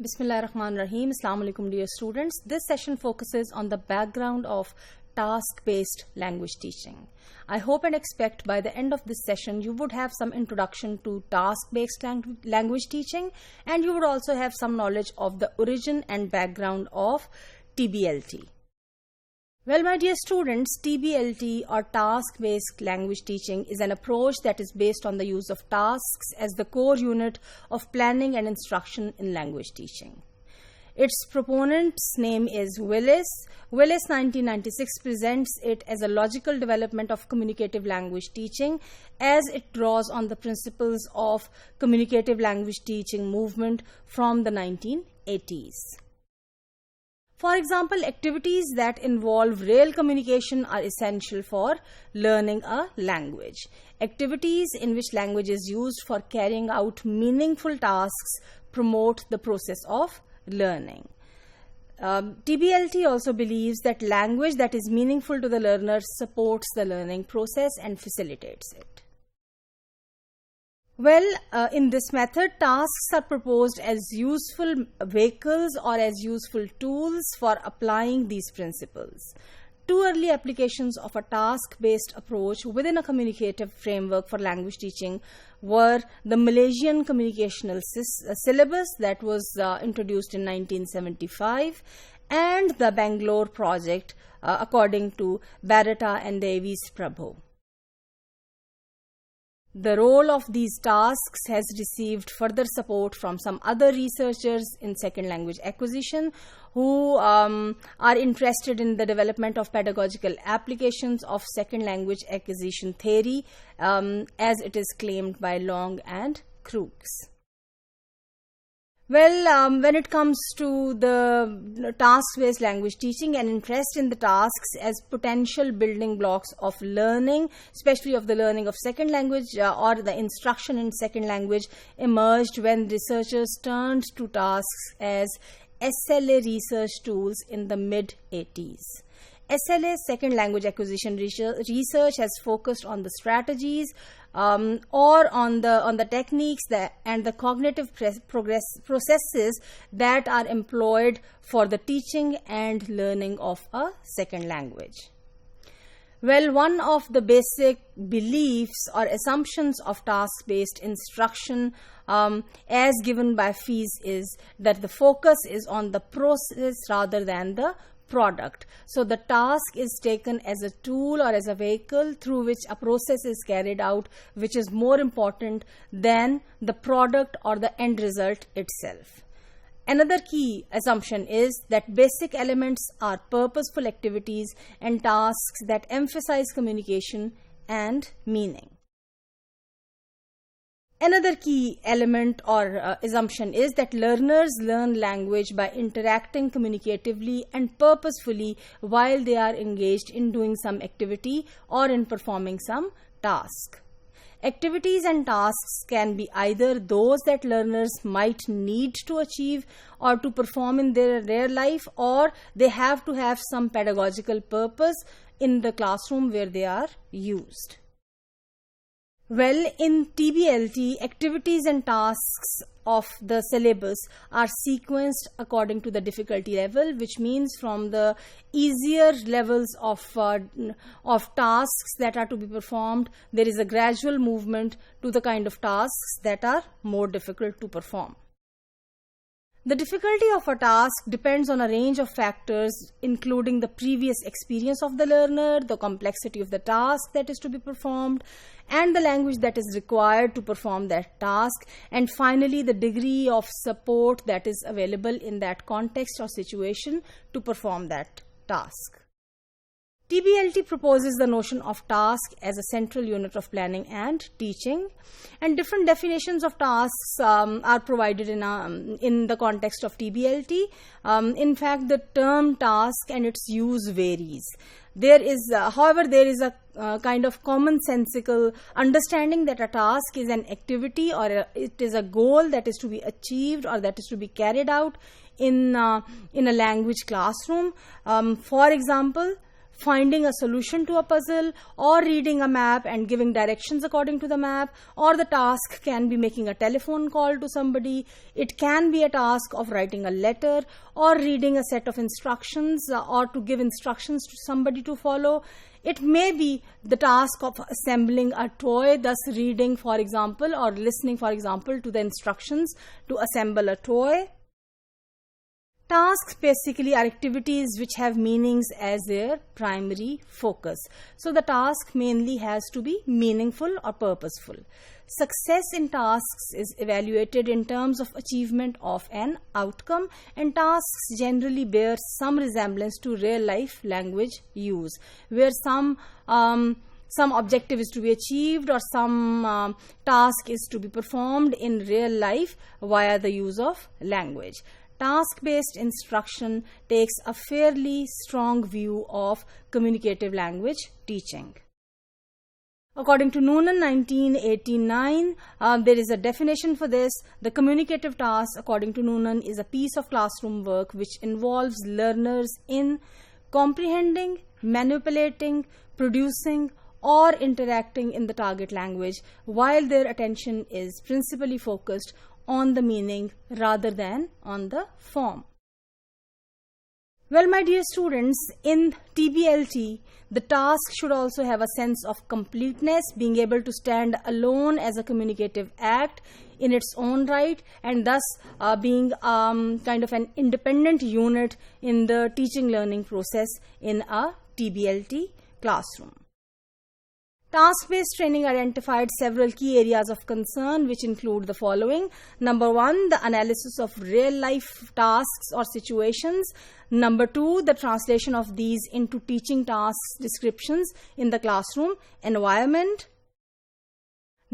Bismillahirrahmanirrahim. Assalamu alaikum dear students. This session focuses on the background of task-based language teaching. I hope and expect by the end of this session you would have some introduction to task-based language teaching, and you would also have some knowledge of the origin and background of TBLT. Well, my dear students, TBLT or task-based language teaching is an approach that is based on the use of tasks as the core unit of planning and instruction in language teaching. Its proponent's name is Willis. Willis 1996 presents it as a logical development of communicative language teaching as it draws on the principles of communicative language teaching movement from the 1980s. For example, activities that involve real communication are essential for learning a language. Activities in which language is used for carrying out meaningful tasks promote the process of learning. TBLT also believes that language that is meaningful to the learner supports the learning process and facilitates it. Well, in this method, tasks are proposed as useful vehicles or as useful tools for applying these principles. Two early applications of a task-based approach within a communicative framework for language teaching were the Malaysian Communicational Syllabus that was introduced in 1975 and the Bangalore project according to Beretta and Davies Prabhu. The role of these tasks has received further support from some other researchers in second language acquisition who are interested in the development of pedagogical applications of second language acquisition theory as it is claimed by Long and Crookes. Well, when it comes to the task-based language teaching, an interest in the tasks as potential building blocks of learning, especially of the learning of second language or the instruction in second language, emerged when researchers turned to tasks as SLA research tools in the mid-80s. SLA, second language acquisition research, has focused on the strategies or on the techniques and the cognitive processes that are employed for the teaching and learning of a second language. Well, one of the basic beliefs or assumptions of task-based instruction as given by Fees is that the focus is on the process rather than the product. So the task is taken as a tool or as a vehicle through which a process is carried out, which is more important than the product or the end result itself. Another key assumption is that basic elements are purposeful activities and tasks that emphasize communication and meaning. Another key element or assumption is that learners learn language by interacting communicatively and purposefully while they are engaged in doing some activity or in performing some task. Activities and tasks can be either those that learners might need to achieve or to perform in their life, or they have to have some pedagogical purpose in the classroom where they are used. Well, in TBLT, activities and tasks of the syllabus are sequenced according to the difficulty level, which means from the easier levels of tasks that are to be performed, there is a gradual movement to the kind of tasks that are more difficult to perform. The difficulty of a task depends on a range of factors, including the previous experience of the learner, the complexity of the task that is to be performed, and the language that is required to perform that task, and finally the degree of support that is available in that context or situation to perform that task. TBLT proposes the notion of task as a central unit of planning and teaching, and different definitions of tasks are provided in the context of TBLT. In fact, the term task and its use varies. However, there is a kind of commonsensical understanding that a task is an activity or it is a goal that is to be achieved or that is to be carried out in a language classroom. For example, finding a solution to a puzzle, or reading a map and giving directions according to the map, or the task can be making a telephone call to somebody. It can be a task of writing a letter or reading a set of instructions or to give instructions to somebody to follow. It may be the task of assembling a toy, thus reading, for example, or listening, for example, to the instructions to assemble a toy. Tasks basically are activities which have meanings as their primary focus. So the task mainly has to be meaningful or purposeful. Success in tasks is evaluated in terms of achievement of an outcome, and tasks generally bear some resemblance to real life language use, where some objective is to be achieved or some task is to be performed in real life via the use of language. Task-based instruction takes a fairly strong view of communicative language teaching. According to Nunan 1989, there is a definition for this. The communicative task, according to Nunan, is a piece of classroom work which involves learners in comprehending, manipulating, producing, or interacting in the target language, while their attention is principally focused on the meaning rather than on the form. Well, my dear students, in TBLT, the task should also have a sense of completeness, being able to stand alone as a communicative act in its own right, and thus being kind of an independent unit in the teaching learning process in a TBLT classroom. Task-based training identified several key areas of concern, which include the following. Number 1, the analysis of real-life tasks or situations. Number 2, the translation of these into teaching tasks descriptions in the classroom environment.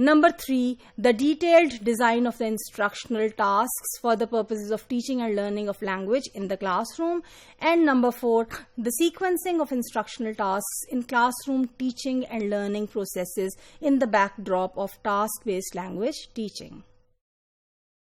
Number 3, the detailed design of the instructional tasks for the purposes of teaching and learning of language in the classroom. And number 4, the sequencing of instructional tasks in classroom teaching and learning processes in the backdrop of task-based language teaching.